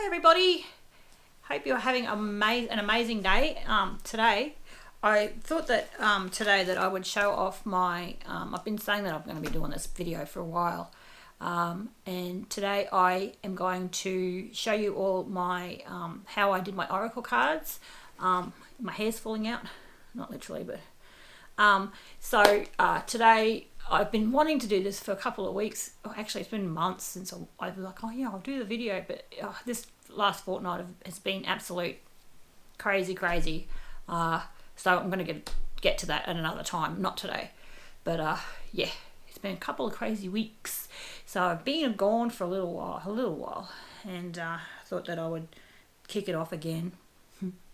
Hi everybody, hope you're having an amazing day. Today I thought that today that I would show off my I've been saying that I'm going to be doing this video for a while, and today I am going to show you all my how I did my oracle cards. My hair's falling out, not literally, but today I've been wanting to do this for a couple of weeks. Actually, it's been months since I was like, oh yeah, I'll do the video. But this last fortnight has been absolute crazy. So I'm going to get to that at another time, not today. But yeah, it's been a couple of crazy weeks. So I've been gone for a little while, and thought that I would kick it off again,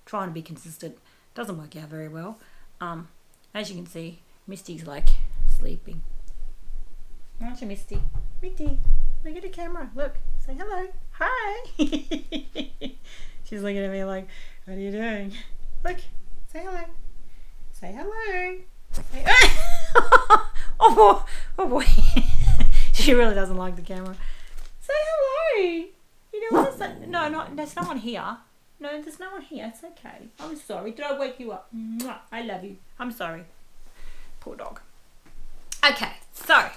trying to be consistent. Doesn't work out very well. As you can see, Misty's like sleeping. Aren't you, Misty? Misty, look at the camera. Look, say hello. Hi. She's looking at me like, what are you doing? Look, say hello. Say hello. Say oh boy. She really doesn't like the camera. Say hello. You know what? There's no one here. No, there's no one here. It's okay. I'm sorry. Did I wake you up? Mwah. I love you. I'm sorry. Poor dog. Okay, so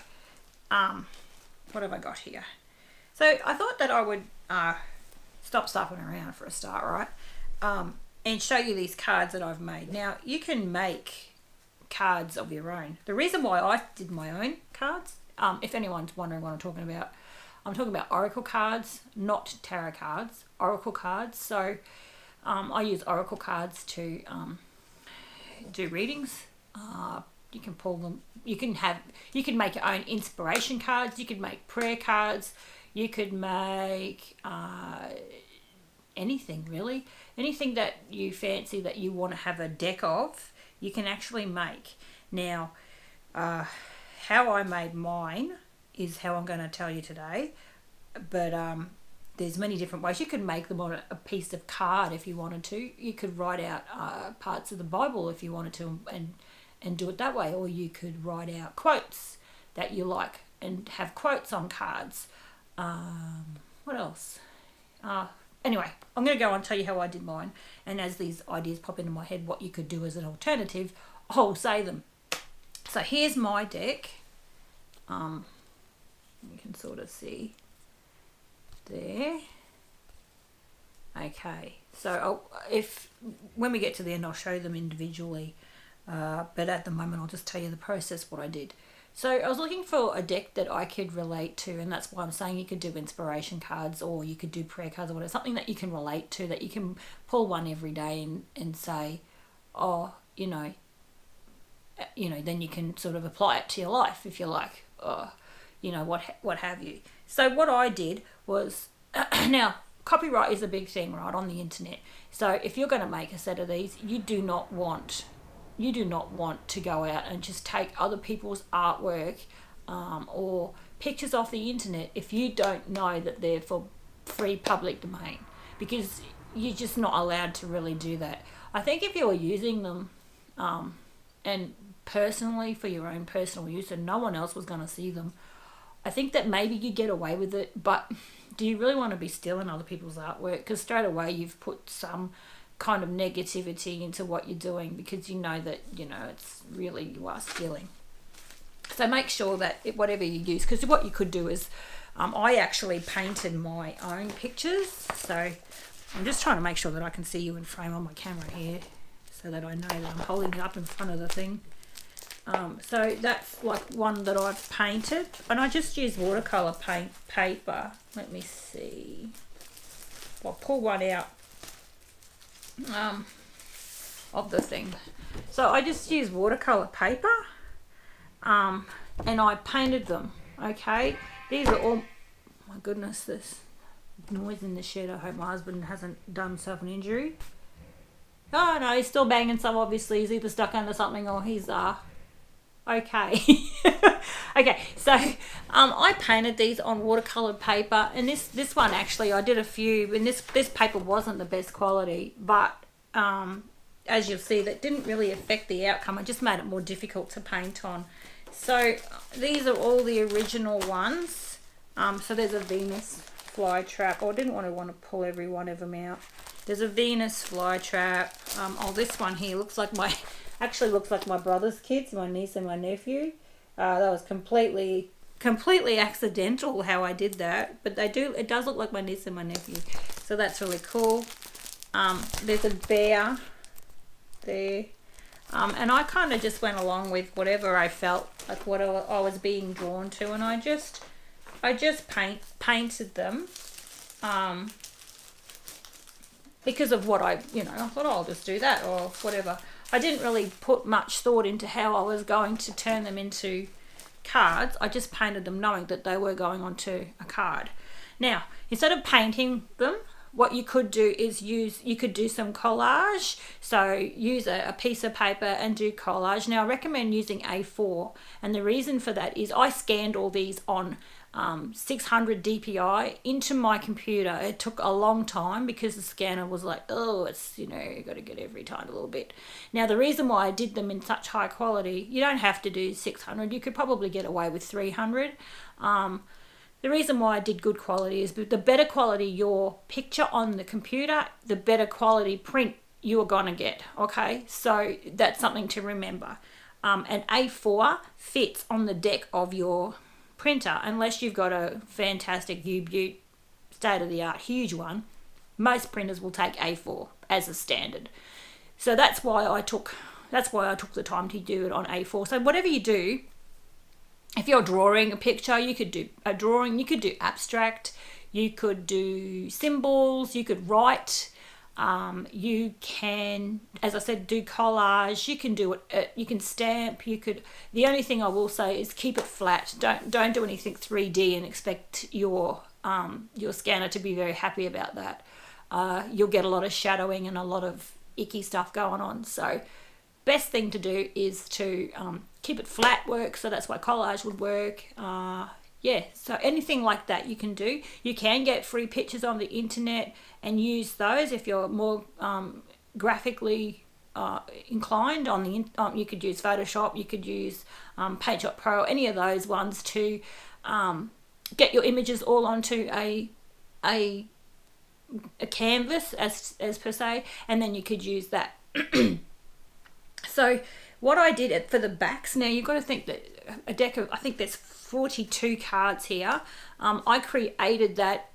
what have I got here? So I thought that I would stop stuffing around for a start, right? And show you these cards that I've made. Now, you can make cards of your own. The reason why I did my own cards, if anyone's wondering what I'm talking about oracle cards, not tarot cards, oracle cards. So I use oracle cards to do readings. You can pull them. You can make your own inspiration cards. You could make prayer cards. You could make anything really. Anything that you fancy that you want to have a deck of, you can actually make. Now, how I made mine is how I'm going to tell you today. But there's many different ways. You could make them on a piece of card if you wanted to. You could write out parts of the Bible if you wanted to, and do it that way. Or you could write out quotes that you like and have quotes on cards. What else? Anyway, I'm going to go on and tell you how I did mine. And as these ideas pop into my head, what you could do as an alternative, I'll say them. So here's my deck. You can sort of see there. Okay, so when we get to the end, I'll show them individually. But at the moment, I'll just tell you the process, what I did. So I was looking for a deck that I could relate to, and that's why I'm saying you could do inspiration cards, or you could do prayer cards, or whatever, something that you can relate to, that you can pull one every day and say, oh, you know, then you can sort of apply it to your life if you like, or, you know, what have you. So what I did was, now copyright is a big thing, right, on the internet. So if you're going to make a set of these, you do not want to go out and just take other people's artwork or pictures off the internet if you don't know that they're for free public domain, because you're just not allowed to really do that. I think if you were using them and personally for your own personal use and no one else was going to see them, I think that maybe you get away with it. But do you really want to be stealing other people's artwork? Because straight away you've put some kind of negativity into what you're doing, because you know that, you know, it's really, you are stealing. So make sure that whatever you use, because what you could do is I actually painted my own pictures. So I'm just trying to make sure that I can see you in frame on my camera here, so that I know that I'm holding it up in front of the thing. So that's like one that I've painted, and I just use watercolor paper. Let me see. I'll pull one out of the thing. So I just use watercolor paper, and I painted them. Okay, these are all, my goodness, this noise in the shed. I hope my husband hasn't done himself an injury. Oh no, he's still banging some. Obviously he's either stuck under something or he's okay. Okay, so I painted these on watercolor paper, and this one actually I did a few, and this paper wasn't the best quality, but as you'll see, that didn't really affect the outcome. I just made it more difficult to paint on. So these are all the original ones. So there's a Venus fly trap. I didn't want to pull every one of them out. There's a Venus fly trap. This one here looks like actually looks like my brother's kids, my niece and my nephew. That was completely accidental how I did that, but it does look like my niece and my nephew, so that's really cool. There's a bear there, and I kind of just went along with whatever I felt like, what I was being drawn to, and I just painted them because of what I thought, I'll just do that or whatever. I didn't really put much thought into how I was going to turn them into cards. I just painted them knowing that they were going onto a card. Now, instead of painting them, what you could do is you could do some collage. So use a piece of paper and do collage. Now, I recommend using A4, and the reason for that is I scanned all these on 600 DPI into my computer. It took a long time because the scanner was like, oh, it's, you got to get every time a little bit. Now, the reason why I did them in such high quality, you don't have to do 600. You could probably get away with 300. The reason why I did good quality is the better quality your picture on the computer, the better quality print you're going to get, okay? So that's something to remember. And A4 fits on the deck of your printer unless you've got a fantastic U-Butte state-of-the-art huge one. Most printers will take A4 as a standard. So that's why I took the time to do it on A4. So whatever you do, if you're drawing a picture, you could do a drawing, you could do abstract, you could do symbols, you could write, you can, as I said, do collage, you can do it, you can stamp, the only thing I will say is keep it flat. Don't do anything 3D and expect your scanner to be very happy about that. You'll get a lot of shadowing and a lot of icky stuff going on. So best thing to do is to keep it flat work, so that's why collage would work. So anything like that you can do. You can get free pictures on the internet and use those if you're more graphically inclined. You could use Photoshop, you could use Paint Pro, any of those ones to get your images all onto a canvas as per se, and then you could use that. So what I did for the backs, now you've got to think that a deck of, I think there's 42 cards here. I created that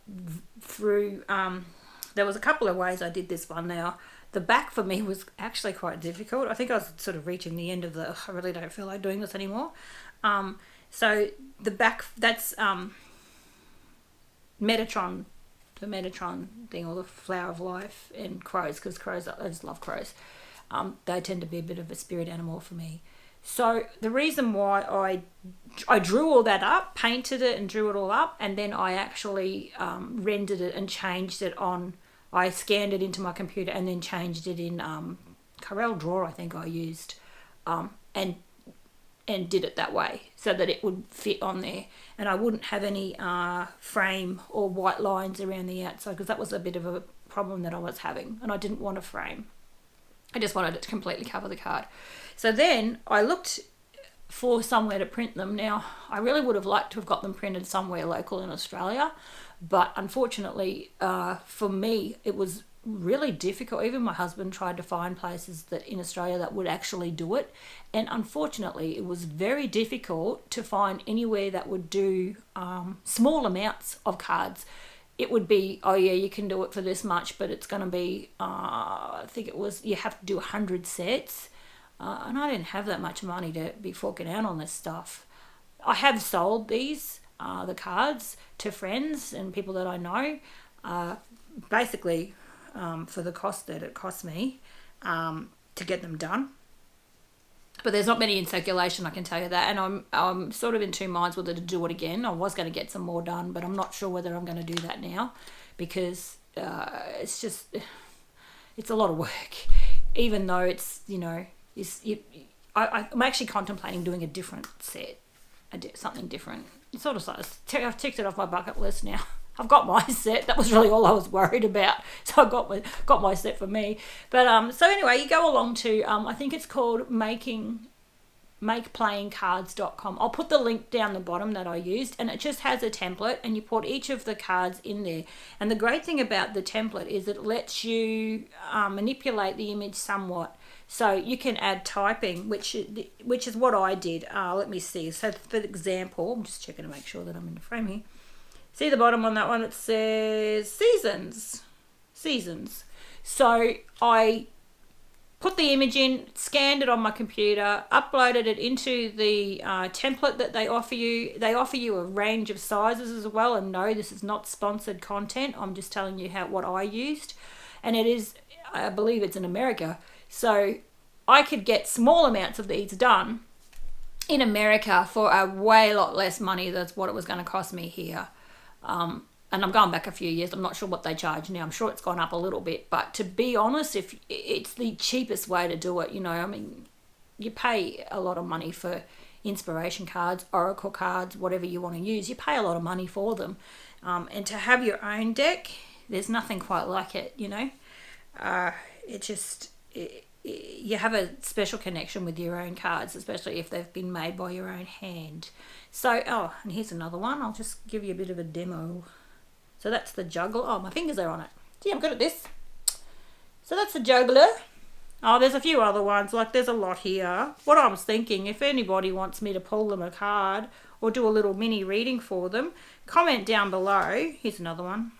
through, there was a couple of ways I did this one. Now, the back for me was actually quite difficult. I think I was sort of reaching the end of I really don't feel like doing this anymore. So the back, that's Metatron, the Metatron thing, or the Flower of Life, and crows, because crows, I just love crows. They tend to be a bit of a spirit animal for me. So the reason why I drew all that up, painted it and drew it all up, and then I actually rendered it and changed it on, I scanned it into my computer and then changed it in Corel Draw, I think I used, and did it that way so that it would fit on there and I wouldn't have any frame or white lines around the outside, because that was a bit of a problem that I was having, and I didn't want a frame. I just wanted it to completely cover the card. So then I looked for somewhere to print them. Now, I really would have liked to have got them printed somewhere local in Australia, but unfortunately for me, it was really difficult. Even my husband tried to find places in Australia that would actually do it, and unfortunately it was very difficult to find anywhere that would do small amounts of cards. It would be, oh yeah, you can do it for this much, but it's going to be, I think it was, you have to do 100 sets. And I didn't have that much money to be forking out on this stuff. I have sold these, the cards, to friends and people that I know, basically for the cost that it cost me to get them done. But there's not many in circulation, I can tell you that. And I'm sort of in two minds whether to do it again. I was going to get some more done, but I'm not sure whether I'm going to do that now, because it's a lot of work. Even though it's, I'm actually contemplating doing a different set, something different. It's sort of I've ticked it off my bucket list now. I've got my set. That was really all I was worried about. So I got my set for me. But so anyway, you go along to I think it's called Making makeplayingcards.com. I'll put the link down the bottom that I used, and it just has a template, and you put each of the cards in there. And the great thing about the template is it lets you manipulate the image somewhat. So you can add typing, which is what I did. Let me see. So for example, I'm just checking to make sure that I'm in the frame here. See the bottom on that one, it says seasons. So I put the image in, scanned it on my computer, uploaded it into the template that they offer you. They offer you a range of sizes as well, and no, this is not sponsored content. I'm just telling you what I used. And it is, I believe it's in America. So I could get small amounts of these done in America for a way lot less money than what it was going to cost me here. And I'm going back a few years. I'm not sure what they charge now. I'm sure it's gone up a little bit. But to be honest, if it's the cheapest way to do it, you know, I mean, you pay a lot of money for inspiration cards, oracle cards, whatever you want to use. You pay a lot of money for them. And to have your own deck, there's nothing quite like it, you know. You have a special connection with your own cards, especially if they've been made by your own hand. So, oh, and here's another one. I'll just give you a bit of a demo. So that's the juggler. Oh, my fingers are on it. See, I'm good at this. So that's the juggler. Oh, there's a few other ones. Like, there's a lot here. What I was thinking, if anybody wants me to pull them a card or do a little mini reading for them, comment down below. Here's another one.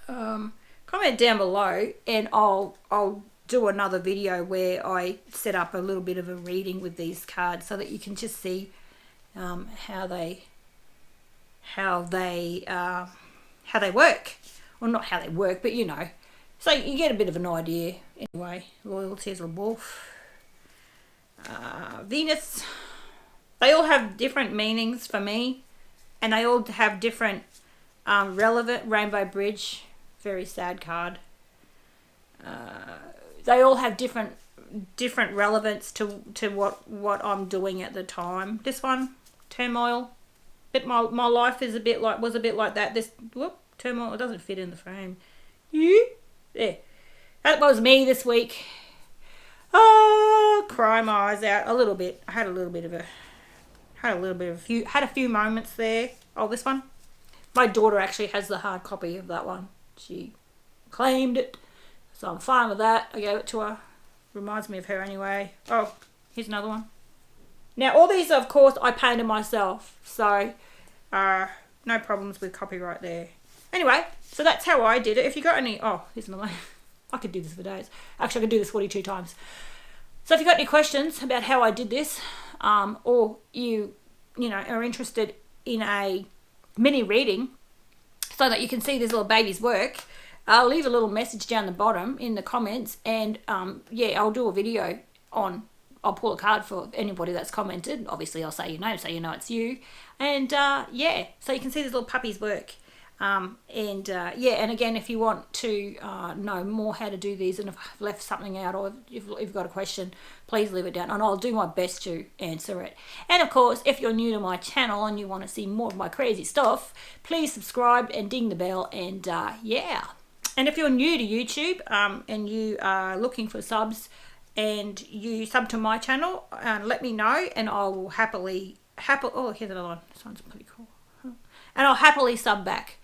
Comment down below, and I'll do another video where I set up a little bit of a reading with these cards so that you can just see how they work. Well, not how they work, but you know. So you get a bit of an idea. Anyway, loyalty is a wolf. Venus. They all have different meanings for me, and they all have different relevant. Rainbow Bridge, very sad card. They all have different relevance to what I'm doing at the time. This one, turmoil. But my life is was a bit like that. This turmoil, it doesn't fit in the frame. There. That was me this week. Oh, cry my eyes out a little bit. I had a few moments there. Oh, this one. My daughter actually has the hard copy of that one. She claimed it, so I'm fine with that. I gave it to her. Reminds me of her anyway. Oh, here's another one. Now, all these, of course, I painted myself, so no problems with copyright there. Anyway, so that's how I did it. If you got any... Oh, here's another one. I could do this for days. Actually, I could do this 42 times. So if you got any questions about how I did this, or you know, are interested in a mini reading so that you can see these little babies work, I'll leave a little message down the bottom in the comments, and yeah, I'll do a video on... I'll pull a card for anybody that's commented. Obviously, I'll say your name so you know it's you. And yeah, so you can see these little puppies work. Yeah, and again, if you want to know more how to do these, and if I've left something out or if you've got a question, please leave it down and I'll do my best to answer it. And of course, if you're new to my channel and you want to see more of my crazy stuff, please subscribe and ding the bell, and yeah. And if you're new to YouTube and you are looking for subs, and you sub to my channel, let me know, and I will happily, oh, here's another one. This one's pretty cool. And I'll happily sub back,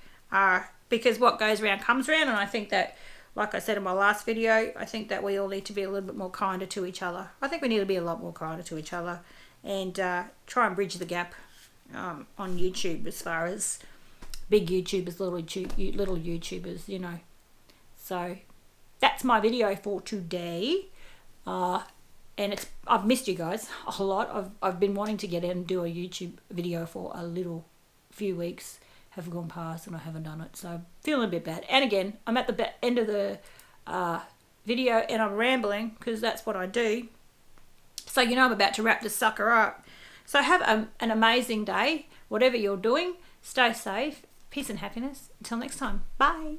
because what goes around comes around, and I think that, like I said in my last video, I think that we all need to be a little bit more kinder to each other. I think we need to be a lot more kinder to each other, and try and bridge the gap on YouTube as far as big YouTubers, little YouTubers, you know. So that's my video for today. And I've missed you guys a lot. I've been wanting to get in and do a YouTube video for a few weeks. Have gone past and I haven't done it, so I'm feeling a bit bad. And again, I'm at the end of the video and I'm rambling because that's what I do. So you know I'm about to wrap this sucker up. So have an amazing day, whatever you're doing. Stay safe, peace and happiness. Until next time, bye.